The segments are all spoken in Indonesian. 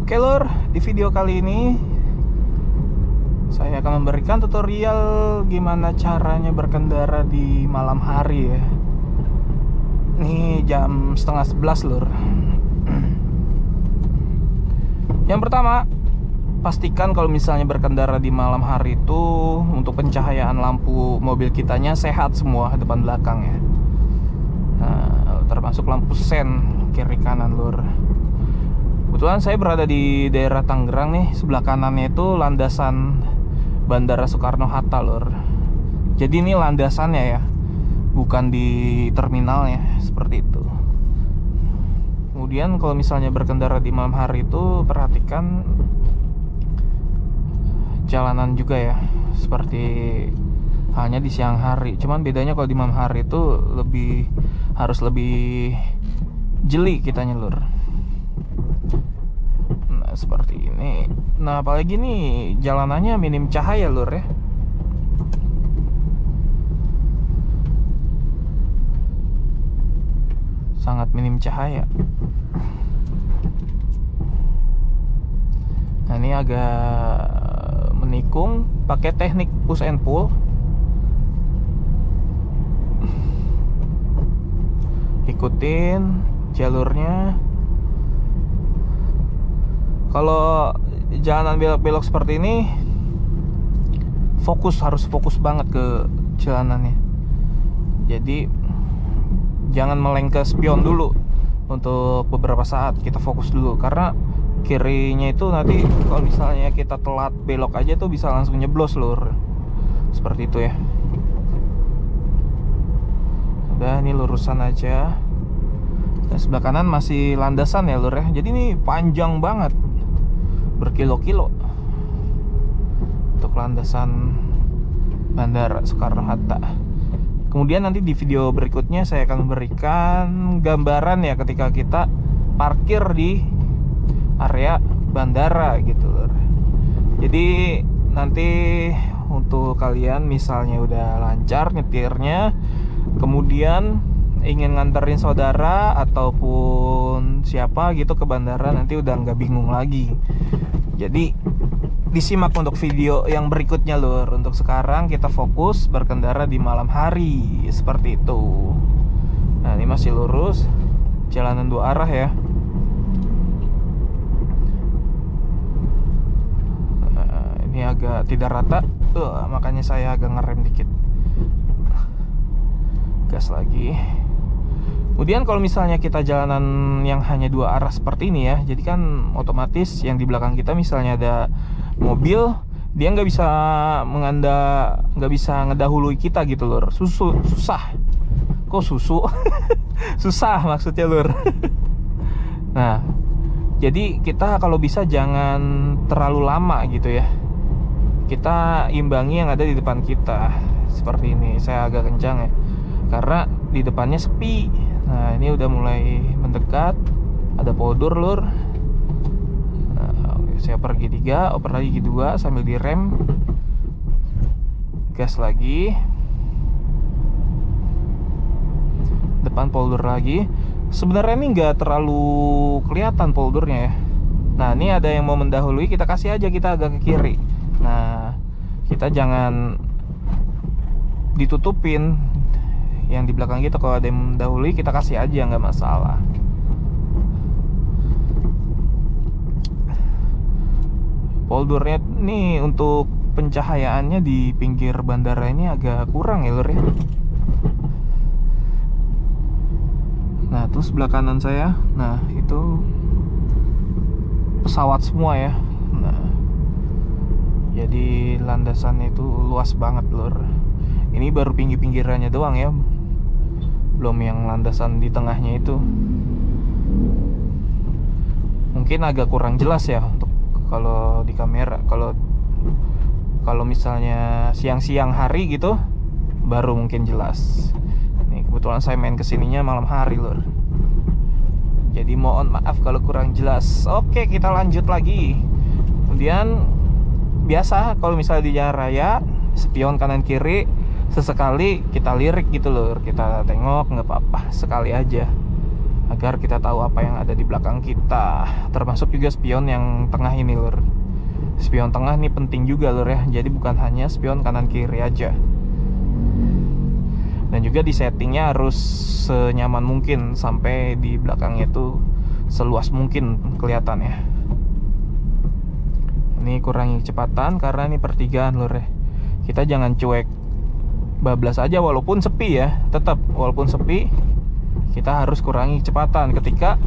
Oke lur, di video kali ini saya akan memberikan tutorial gimana caranya berkendara di malam hari ya. Ini jam setengah 11 lur. Yang pertama, pastikan kalau misalnya berkendara di malam hari itu untuk pencahayaan lampu mobil kitanya sehat semua depan belakang ya. Nah, termasuk lampu sen kiri kanan lur. Kebetulan saya berada di daerah Tangerang nih. Sebelah kanannya itu landasan Bandara Soekarno-Hatta lur. Jadi ini landasannya ya, bukan di terminalnya, seperti itu. Kemudian kalau misalnya berkendara di malam hari itu perhatikan jalanan juga ya, seperti halnya di siang hari. Cuman bedanya kalau di malam hari itu harus lebih jeli kitanya lur. Nah seperti ini. Nah apalagi nih jalanannya minim cahaya lur ya. Sangat minim cahaya. Nah ini agak menikung, pakai teknik push and pull. Ikutin jalurnya. Kalau jalanan belok-belok seperti ini, harus fokus banget ke jalanannya. Jadi jangan meleng ke spion dulu untuk beberapa saat. Kita fokus dulu, karena kirinya itu nanti kalau misalnya kita telat belok aja tuh bisa langsung nyeblos lur. Seperti itu ya. Udah, ini lurusan aja. Dan sebelah kanan masih landasan ya lur ya. Jadi ini panjang banget, berkilo-kilo untuk landasan Bandara Soekarno-Hatta. Kemudian nanti di video berikutnya saya akan memberikan gambaran ya ketika kita parkir di area bandara gitu lur. Jadi nanti untuk kalian misalnya udah lancar nyetirnya, kemudian ingin nganterin saudara ataupun siapa gitu ke bandara, nanti udah nggak bingung lagi. Jadi disimak untuk video yang berikutnya lur. Untuk sekarang kita fokus berkendara di malam hari, seperti itu. Nah ini masih lurus, jalanan dua arah ya. Nah, ini agak tidak rata, makanya saya agak ngerem dikit. Gas lagi. Kemudian kalau misalnya kita jalanan yang hanya dua arah seperti ini ya, jadi kan otomatis yang di belakang kita misalnya ada mobil, dia nggak bisa ngedahului kita gitu lur. Susah. Kok susu? Susah maksudnya lur. Nah, jadi kita kalau bisa jangan terlalu lama gitu ya. Kita imbangi yang ada di depan kita. Seperti ini. Saya agak kencang ya, karena di depannya sepi. Nah ini udah mulai mendekat, ada poldur lur. Nah, saya pergi 3, oper lagi 2 sambil direm, gas lagi, depan poldur lagi. Sebenarnya ini nggak terlalu kelihatan poldurnya ya. Nah ini ada yang mau mendahului, kita kasih aja, kita agak ke kiri. Nah kita jangan ditutupin yang di belakang kita. Kalau ada yang mendahului, kita kasih aja, nggak masalah. Poldurnya nih untuk pencahayaannya di pinggir bandara ini agak kurang ya lur ya. Nah tuh sebelah kanan saya, nah itu pesawat semua ya. Nah jadi landasannya itu luas banget lur. Ini baru pinggir-pinggirannya doang ya, belum yang landasan di tengahnya itu. Mungkin agak kurang jelas ya untuk kalau di kamera. Kalau misalnya siang-siang hari gitu baru mungkin jelas. Nih kebetulan saya main kesininya malam hari lur. Jadi mohon maaf kalau kurang jelas. Oke, kita lanjut lagi. Kemudian biasa kalau misalnya di jalan raya, spion kanan kiri, sesekali kita lirik gitu lur, kita tengok, nggak apa-apa, sekali aja. agar kita tahu apa yang ada di belakang kita, termasuk juga spion yang tengah ini lur. Spion tengah nih penting juga lur ya, jadi bukan hanya spion kanan kiri aja. Dan juga di settingnya harus senyaman mungkin, sampai di belakangnya itu seluas mungkin kelihatannya. Ini kurangi kecepatan karena ini pertigaan lur ya. Kita jangan cuek bablas aja walaupun sepi ya. Tetap walaupun sepi kita harus kurangi kecepatan ketika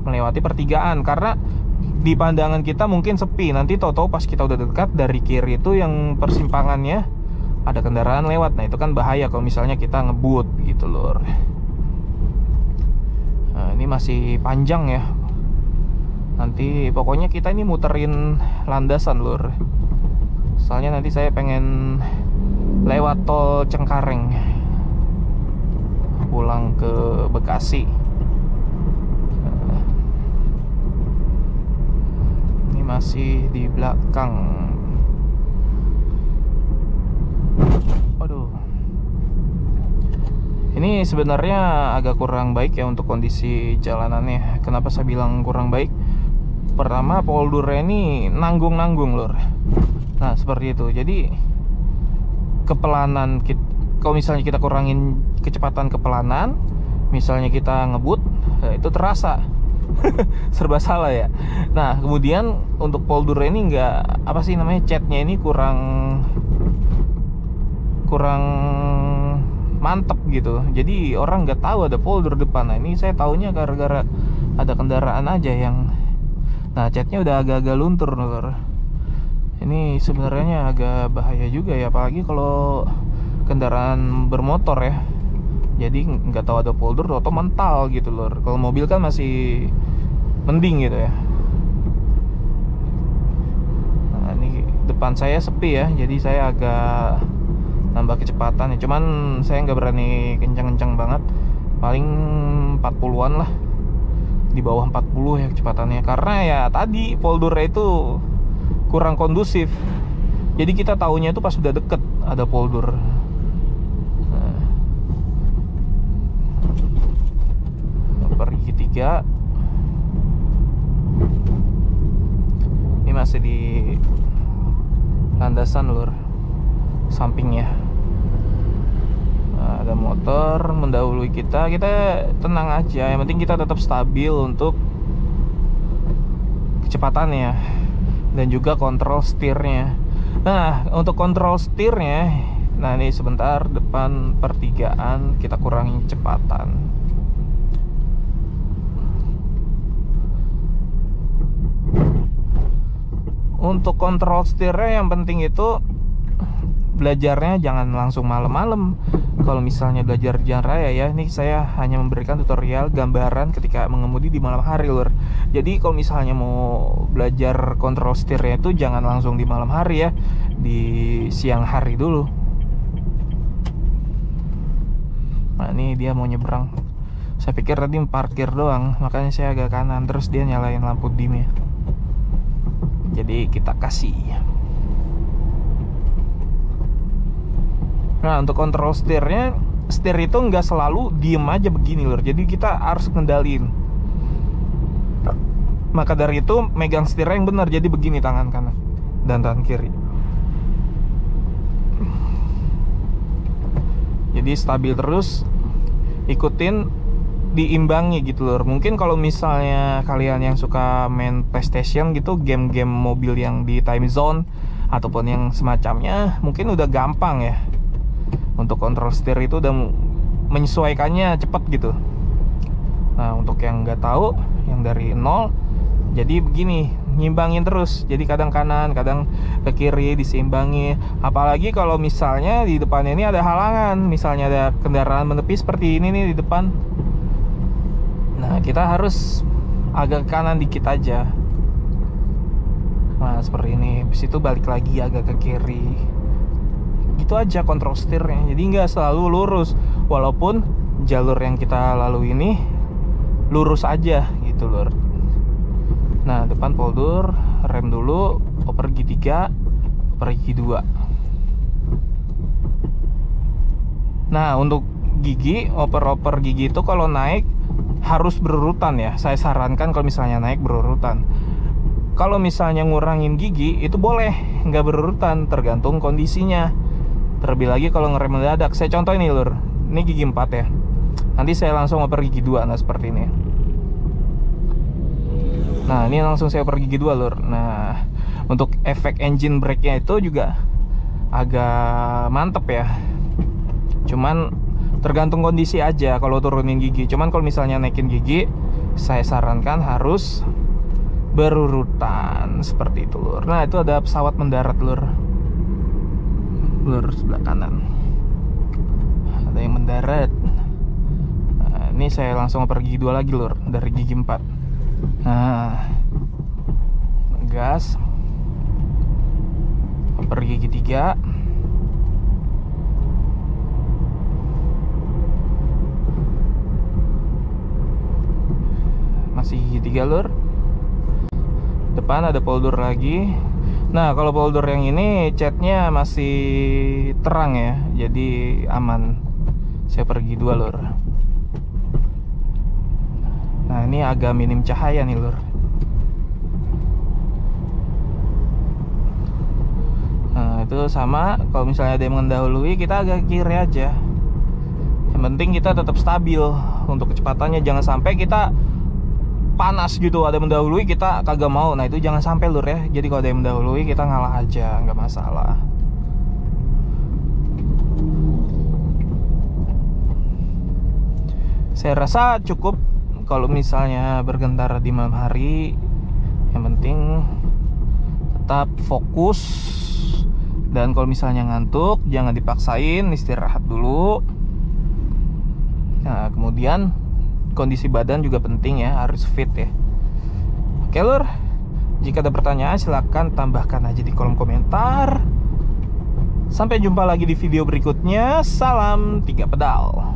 melewati pertigaan, karena di pandangan kita mungkin sepi, nanti tahu-tahu pas kita udah dekat dari kiri itu yang persimpangannya ada kendaraan lewat. Nah itu kan bahaya kalau misalnya kita ngebut gitu lur. Nah ini masih panjang ya. Nanti pokoknya kita ini muterin landasan lur. Soalnya nanti saya pengen lewat tol Cengkareng pulang ke Bekasi. Ini masih di belakang. Waduh. Ini sebenarnya agak kurang baik ya untuk kondisi jalanannya. Kenapa saya bilang kurang baik? Pertama, poldurnya ini nanggung-nanggung lur. Nah seperti itu. Jadi kepelanan kita, kalau misalnya kita kurangin kecepatan kepelanan, misalnya kita ngebut, itu terasa. Serba salah ya. Nah kemudian untuk poldur ini nggak, apa sih namanya, catnya ini kurang mantep gitu. Jadi orang nggak tahu ada poldur depan. Nah ini saya taunya gara-gara ada kendaraan aja yang, nah catnya udah agak-agak luntur lur. Ini sebenarnya agak bahaya juga ya, apalagi kalau kendaraan bermotor ya. Jadi nggak tahu ada polder atau mental gitu lor. Kalau mobil kan masih mending gitu ya. Nah ini depan saya sepi ya, jadi saya agak nambah kecepatan ya. Cuman saya nggak berani kencang-kencang banget, paling 40-an lah, di bawah 40 ya kecepatannya. Karena ya tadi poldurnya itu kurang kondusif. Jadi kita taunya itu pas sudah deket ada poldur. Pergi 3. Ini masih di landasan lur, sampingnya. Nah, ada motor mendahului kita. Kita tenang aja, yang penting kita tetap stabil untuk kecepatannya dan juga kontrol setirnya. Nah untuk kontrol setirnya, nah ini sebentar, depan pertigaan kita kurangi kecepatan. Untuk kontrol setirnya yang penting itu belajarnya jangan langsung malam-malam. Kalau misalnya belajar jalan raya ya, ini saya hanya memberikan tutorial gambaran ketika mengemudi di malam hari lur. Jadi kalau misalnya mau belajar kontrol setirnya itu jangan langsung di malam hari ya, di siang hari dulu. Nah ini dia mau nyebrang. Saya pikir tadi parkir doang, makanya saya agak kanan, terus dia nyalain lampu dimnya. Jadi kita kasih. Nah untuk kontrol setirnya, setir itu nggak selalu diem aja begini lur. Jadi kita harus kendaliin. Maka dari itu megang setirnya yang benar. Jadi begini tangan kanan dan tangan kiri. Jadi stabil terus, ikutin, diimbangi gitu lur. Mungkin kalau misalnya kalian yang suka main PlayStation gitu, game-game mobil yang di time zone ataupun yang semacamnya, mungkin udah gampang ya. Untuk kontrol setir itu udah menyesuaikannya cepet gitu. Nah untuk yang nggak tahu, yang dari nol, jadi begini, nyimbangin terus. Jadi kadang kanan, kadang ke kiri, diseimbangi. Apalagi kalau misalnya di depannya ini ada halangan, misalnya ada kendaraan menepi seperti ini nih di depan. Nah kita harus agak kanan dikit aja. Nah seperti ini. Habis itu balik lagi agak ke kiri. Gitu aja kontrol setirnya. Jadi nggak selalu lurus, walaupun jalur yang kita lalui ini lurus aja gitu lur. Nah depan poldur, rem dulu, oper gigi 3, oper gigi 2. Nah untuk gigi, oper gigi itu kalau naik harus berurutan ya. Saya sarankan kalau misalnya naik berurutan. Kalau misalnya ngurangin gigi itu boleh nggak berurutan, tergantung kondisinya. Terlebih lagi kalau ngerem mendadak. Saya contoh ini lur, ini gigi 4 ya. Nanti saya langsung oper gigi 2. Nah seperti ini. Nah ini langsung saya oper gigi 2 lur. Nah untuk efek engine brake-nya itu juga agak mantep ya. Cuman tergantung kondisi aja kalau turunin gigi. Cuman kalau misalnya naikin gigi, saya sarankan harus berurutan seperti itu lur. Nah itu ada pesawat mendarat lur. Lur sebelah kanan ada yang mendarat. Nah, ini saya langsung oper gigi 2 lagi lur, dari gigi 4. Nah gas, oper gigi 3. Masih gigi 3 lur. Depan ada poldur lagi. Nah kalau poldur yang ini catnya masih terang ya, jadi aman. Saya pergi 2 lur. Nah ini agak minim cahaya nih lur. Nah itu sama, kalau misalnya ada yang mendahului kita agak kiri aja. Yang penting kita tetap stabil untuk kecepatannya. Jangan sampai kita panas gitu, ada yang mendahului kita kagak mau. Nah itu jangan sampai lur ya. Jadi kalau ada yang mendahului kita ngalah aja, nggak masalah. Saya rasa cukup kalau misalnya berkendara di malam hari. Yang penting tetap fokus. Dan kalau misalnya ngantuk jangan dipaksain, istirahat dulu. Nah kemudian kondisi badan juga penting ya, harus fit ya. Oke lur, jika ada pertanyaan silahkan tambahkan aja di kolom komentar. Sampai jumpa lagi di video berikutnya. Salam 3 pedal.